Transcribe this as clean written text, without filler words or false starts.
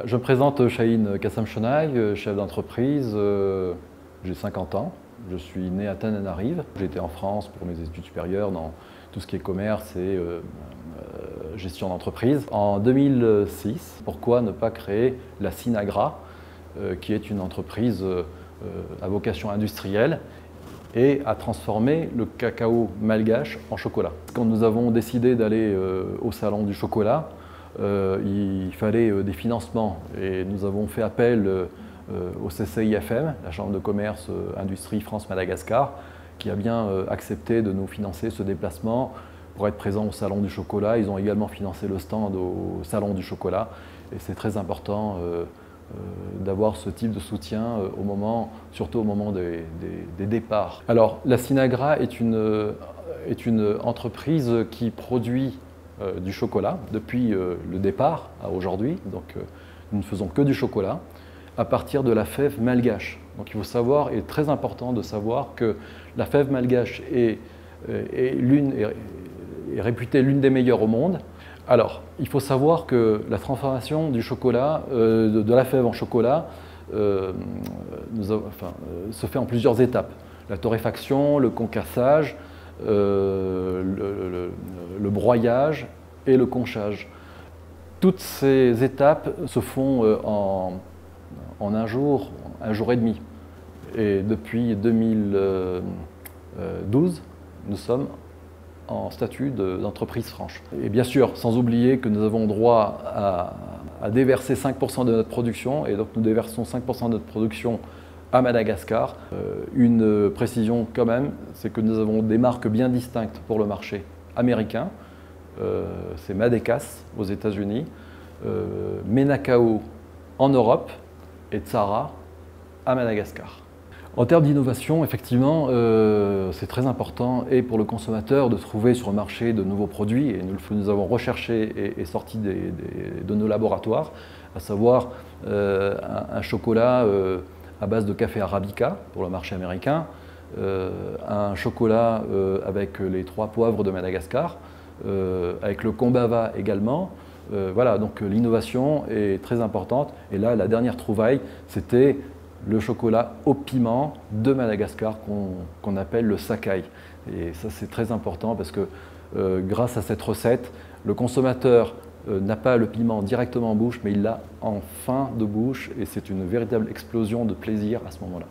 Je me présente Chahine Kassam-Chonaï, chef d'entreprise. J'ai 50 ans. Je suis né à Tananarive. J'ai été en France pour mes études supérieures dans tout ce qui est commerce et gestion d'entreprise. En 2006, pourquoi ne pas créer la Sinagra, qui est une entreprise à vocation industrielle et à transformer le cacao malgache en chocolat. Quand nous avons décidé d'aller au salon du chocolat, il fallait des financements et nous avons fait appel au CCIFM, la Chambre de commerce Industrie France-Madagascar, qui a bien accepté de nous financer ce déplacement pour être présent au Salon du chocolat. Ils ont également financé le stand au Salon du chocolat et c'est très important d'avoir ce type de soutien surtout au moment des départs. Alors la Sinagra est une entreprise qui produit du chocolat depuis le départ à aujourd'hui. Donc nous ne faisons que du chocolat à partir de la fève malgache. Donc il faut savoir, et très important de savoir, que la fève malgache est réputée l'une des meilleures au monde. Alors, il faut savoir que la transformation du chocolat, de la fève en chocolat, se fait en plusieurs étapes. La torréfaction, le concassage, le broyage et le conchage. Toutes ces étapes se font en un jour et demi. Et depuis 2012, nous sommes en statut d'entreprise franche. Et bien sûr, sans oublier que nous avons droit à déverser 5% de notre production, et donc nous déversons 5% de notre production à Madagascar. Une précision quand même, c'est que nous avons des marques bien distinctes pour le marché américain. C'est Madécas aux États-Unis, Menacao en Europe et Tsara à Madagascar. En termes d'innovation, effectivement, c'est très important et pour le consommateur de trouver sur le marché de nouveaux produits, et nous avons recherché et sorti de nos laboratoires, à savoir un chocolat à base de café arabica pour le marché américain, un chocolat avec les 3 poivres de Madagascar, avec le kombava également. Voilà, donc l'innovation est très importante. Et là, la dernière trouvaille, c'était le chocolat au piment de Madagascar qu'on appelle le sakai. Et ça, c'est très important parce que grâce à cette recette, le consommateur n'a pas le piment directement en bouche, mais il l'a en fin de bouche et c'est une véritable explosion de plaisir à ce moment-là.